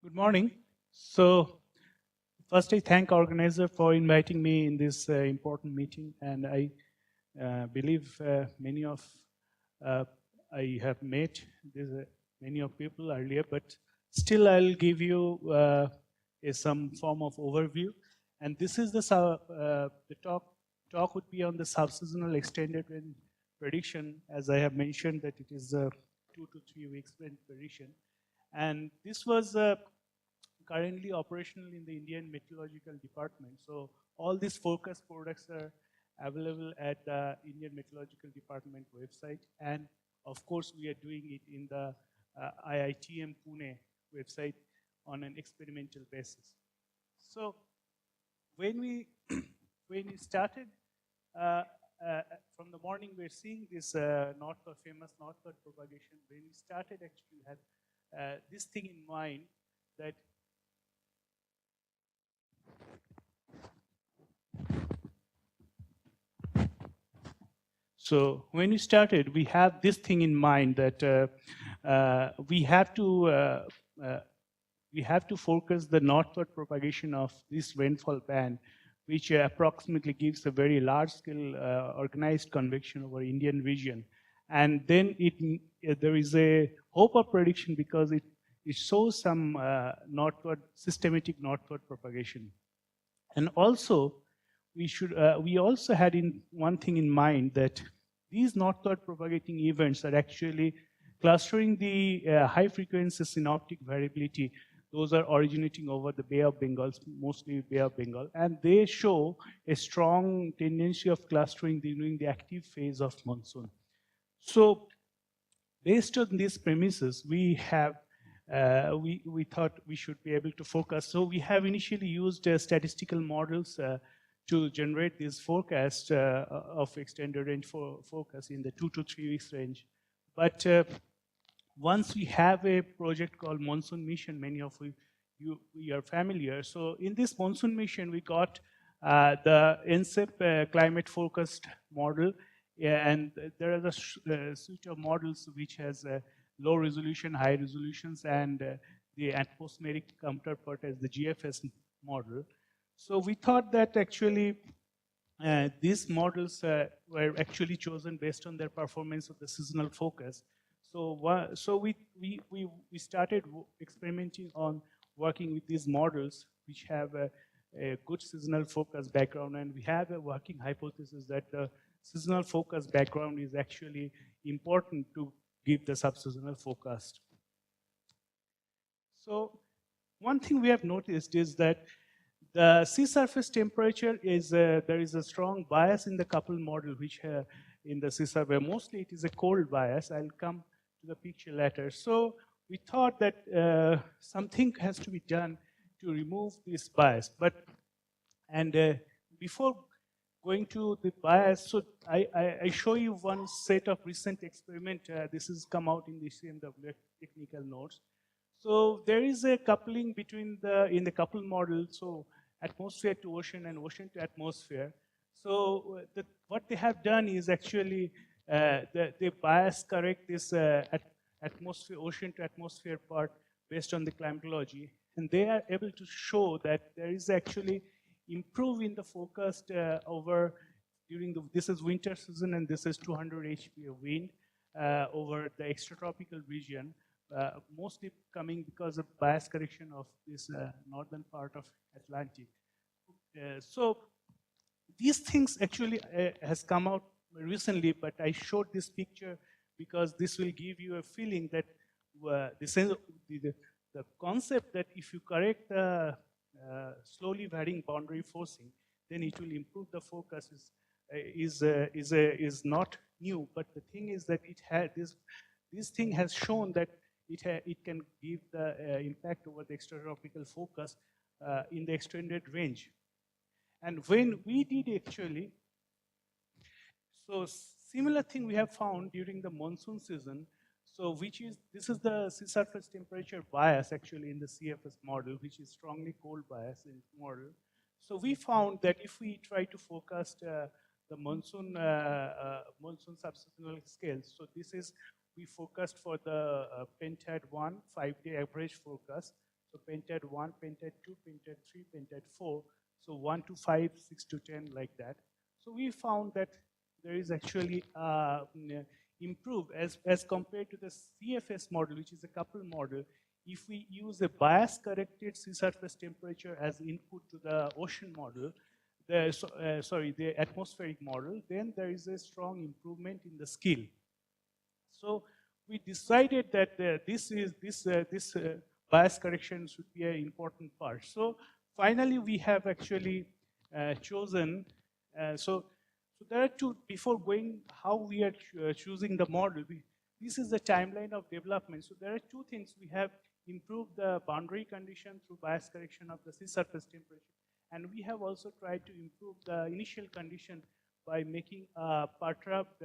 Good morning. So, first I thank organizer for inviting me in this important meeting, and I believe many of uh, I have met many of people earlier, but still I'll give you some form of overview. And this is the talk would be on the subseasonal extended range prediction, as I have mentioned that it is a 2 to 3 weeks range prediction, and this was currently operational in the Indian Meteorological Department. So all these forecast products are available at the Indian Meteorological Department website. And of course, we are doing it in the IITM Pune website on an experimental basis. So when we when we started from the morning, we're seeing this famous northward propagation. When we started, actually, we had this thing in mind that so when we started, we have this thing in mind that we have to focus the northward propagation of this rainfall band, which approximately gives a very large-scale organized convection over Indian region. And then there is a hope of prediction because it shows some systematic northward propagation. And also, we also had one thing in mind that these northward propagating events are actually clustering the high frequency synoptic variability. Those are originating over the Bay of Bengal, mostly Bay of Bengal, and they show a strong tendency of clustering during the active phase of monsoon. So based on these premises, we thought we should be able to focus. So we have initially used statistical models to generate this forecast of extended range forecast in the 2 to 3 weeks range. But once we have a project called Monsoon Mission, many of you are familiar. So in this Monsoon Mission, we got the NCEP climate focused model, and there are a suite of models which has low resolution, high resolutions, and the atmospheric counterpart as the GFS model. So we thought that actually these models were actually chosen based on their performance of the seasonal focus. So we started experimenting on working with these models which have a good seasonal focus background, and we have a working hypothesis that the seasonal focus background is actually important to give the subseasonal forecast. So one thing we have noticed is that the sea surface temperature is, there is a strong bias in the coupled model, which in the sea surface, mostly it is a cold bias. I'll come to the picture later. So we thought that something has to be done to remove this bias. And before going to the bias, so I show you one set of recent experiment. This has come out in the CMW technical notes. So there is a coupling between in the coupled model, so atmosphere to ocean and ocean to atmosphere. So what they have done is actually they bias correct this atmosphere, ocean to atmosphere part based on the climatology, and they are able to show that there is actually improve in the forecast over during this is winter season, and this is 200 HP of wind over the extratropical region. Mostly coming because of bias correction of this northern part of Atlantic. So these things actually has come out recently, but I showed this picture because this will give you a feeling that the concept that if you correct the slowly varying boundary forcing, then it will improve the forecast is not new. But the thing is that it had this thing has shown that it can give the impact over the extratropical focus in the extended range. And when we did actually, so similar thing we have found during the monsoon season. So this is the sea surface temperature bias actually in the CFS model, which is strongly cold bias in model. So we found that if we try to forecast the monsoon subseasonal scales, so this is we forecast for the Pentad 1 5-day average forecast. So pentad 1, pentad 2, pentad 3, pentad 4. So 1 to 5, 6 to 10, like that. So we found that there is actually improve as compared to the CFS model, which is a couple model. If we use a bias-corrected sea surface temperature as input to the ocean model, the atmospheric model, then there is a strong improvement in the skill. So we decided that this bias correction should be an important part. So finally, we have actually chosen. So there are two. Before going how we are choosing the model, this is the timeline of development. So there are two things. We have improved the boundary condition through bias correction of the sea surface temperature. And we have also tried to improve the initial condition by making a perturbed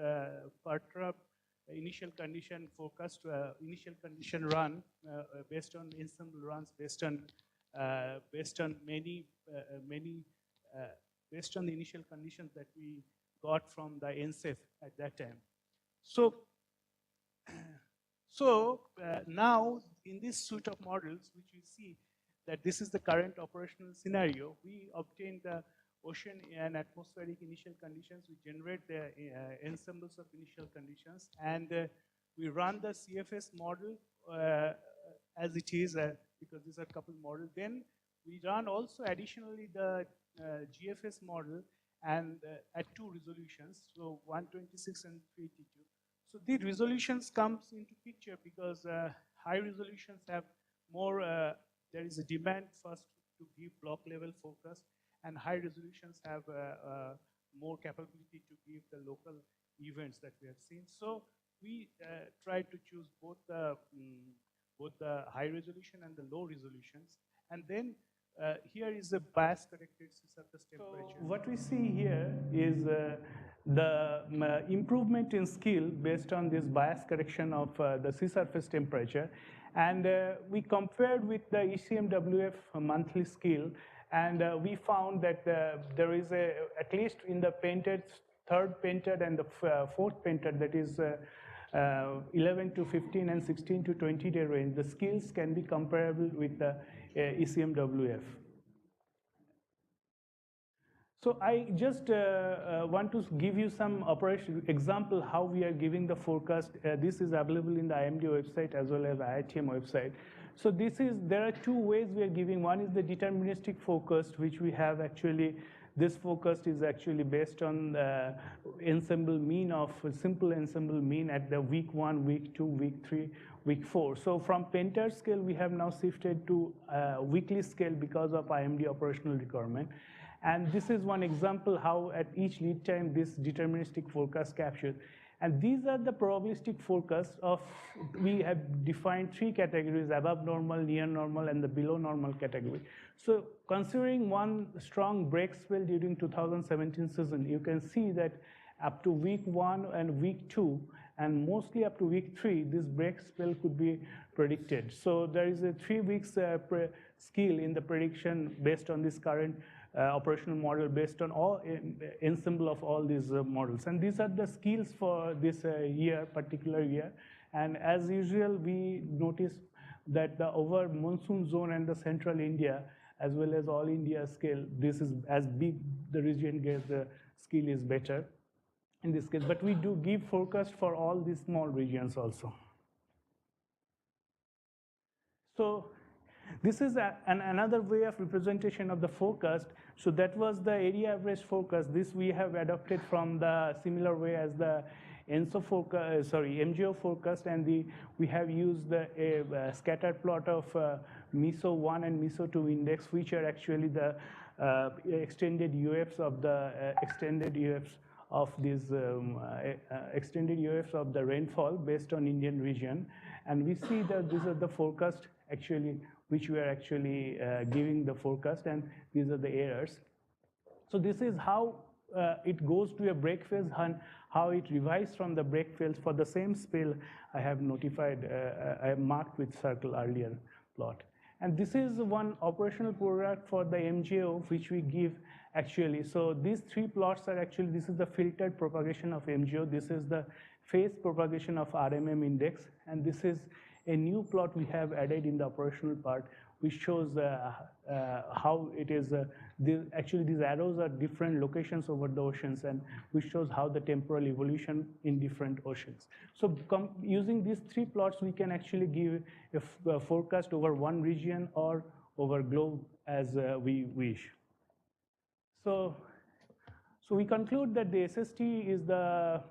initial condition forecast, initial condition run based on ensemble runs, based on based on the initial conditions that we got from the NSEF at that time. So now in this suite of models, which we see that this is the current operational scenario, we obtain the ocean and atmospheric initial conditions. We generate the ensembles of initial conditions, and we run the CFS model as it is, because these are couple models. Then we run also additionally the GFS model and at two resolutions, so 126 and 382. So the resolutions comes into picture because high resolutions have more, there is a demand first to give block level focus, and high resolutions have more capability to give the local events that we have seen. So we tried to choose both the high resolution and the low resolutions. And then here is a bias corrected sea surface temperature. So what we see here is the improvement in skill based on this bias correction of the sea surface temperature. And we compared with the ECMWF monthly skill, and we found that there is at least in the painted, third painted and the fourth painted, that is 11 to 15 and 16 to 20 day range, the skills can be comparable with the ECMWF. So I just want to give you some operation example how we are giving the forecast. This is available in the IMD website as well as IITM website. So there are two ways we are giving. One is the deterministic forecast, which we have actually. This forecast is actually based on the ensemble mean of simple ensemble mean at the week 1, week 2, week 3, week 4. So from pentad scale, we have now shifted to weekly scale because of IMD operational requirement. And this is one example how at each lead time this deterministic forecast captured. And these are the probabilistic forecasts of, we have defined three categories: above normal, near normal, and the below normal category. So considering one strong break spell during 2017 season, you can see that up to week 1 and week 2, and mostly up to week 3, this break spell could be predicted. So there is a 3 weeks skill in the prediction based on this current operational model, based on all ensemble of all these models. And these are the skills for this particular year. And as usual, we notice that the over monsoon zone and the central India, as well as all India scale, this is as big the region gets, the skill is better in this case. But we do give forecast for all these small regions also. So this is another way of representation of the forecast. So that was the area average forecast. This we have adopted from the similar way as the MGO forecast, and we have used the scatter plot of MESO 1 and MESO 2 index, which are actually the extended UFs of the extended UFs of these extended UFs of the rainfall based on Indian region. And we see that these are the forecast actually which we are actually giving the forecast, and these are the errors. So this is how it goes to a break phase and how it revises from the break phase for the same spell I have notified, I have marked with circle earlier plot. And this is one operational product for the MGO which we give actually. So these three plots are actually, this is the filtered propagation of MGO, this is the phase propagation of RMM index, and this is a new plot we have added in the operational part, which shows how it is, actually these arrows are different locations over the oceans, and which shows how the temporal evolution in different oceans. So using these three plots, we can actually give a forecast over one region or over globe as we wish. So we conclude that the SST is the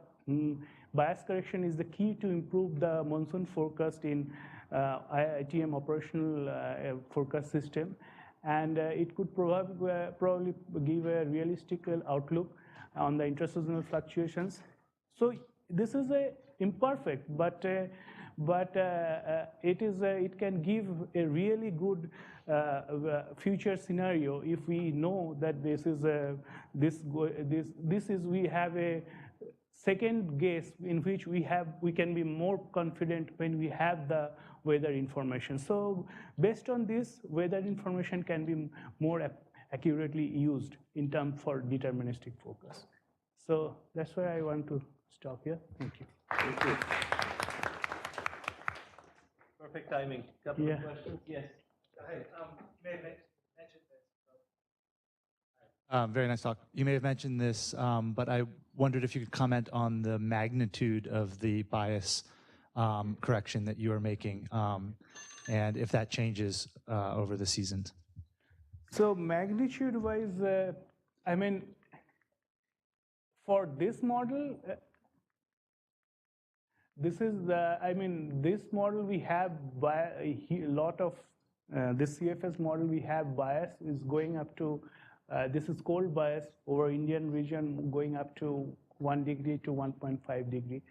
bias correction is the key to improve the monsoon forecast in IITM operational forecast system, and it could probably give a realistic outlook on the intraseasonal fluctuations. So this is a imperfect, but it can give a really good future scenario if we know that this is we have a second guess in which we can be more confident when we have the weather information. So based on this, weather information can be more accurately used in terms for deterministic focus. So that's why I want to stop here. Thank you. Thank you. Perfect timing. Couple of questions. Yes. May I mention this? Very nice talk. You may have mentioned this, but I wondered if you could comment on the magnitude of the bias correction that you are making, and if that changes over the seasons. So magnitude-wise, I mean, for this model, this is the, I mean, this model we have a lot of, this CFS model we have bias is going up to, this is cold bias over Indian region going up to 1 degree to 1.5 degree,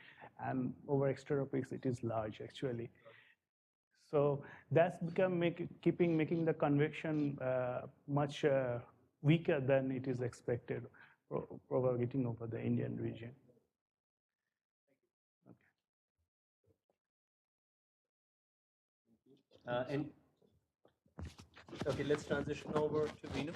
and over extratropics it is large actually. So that's become making the convection much weaker than it is expected, propagating over the Indian region. Okay, let's transition over to Vinu.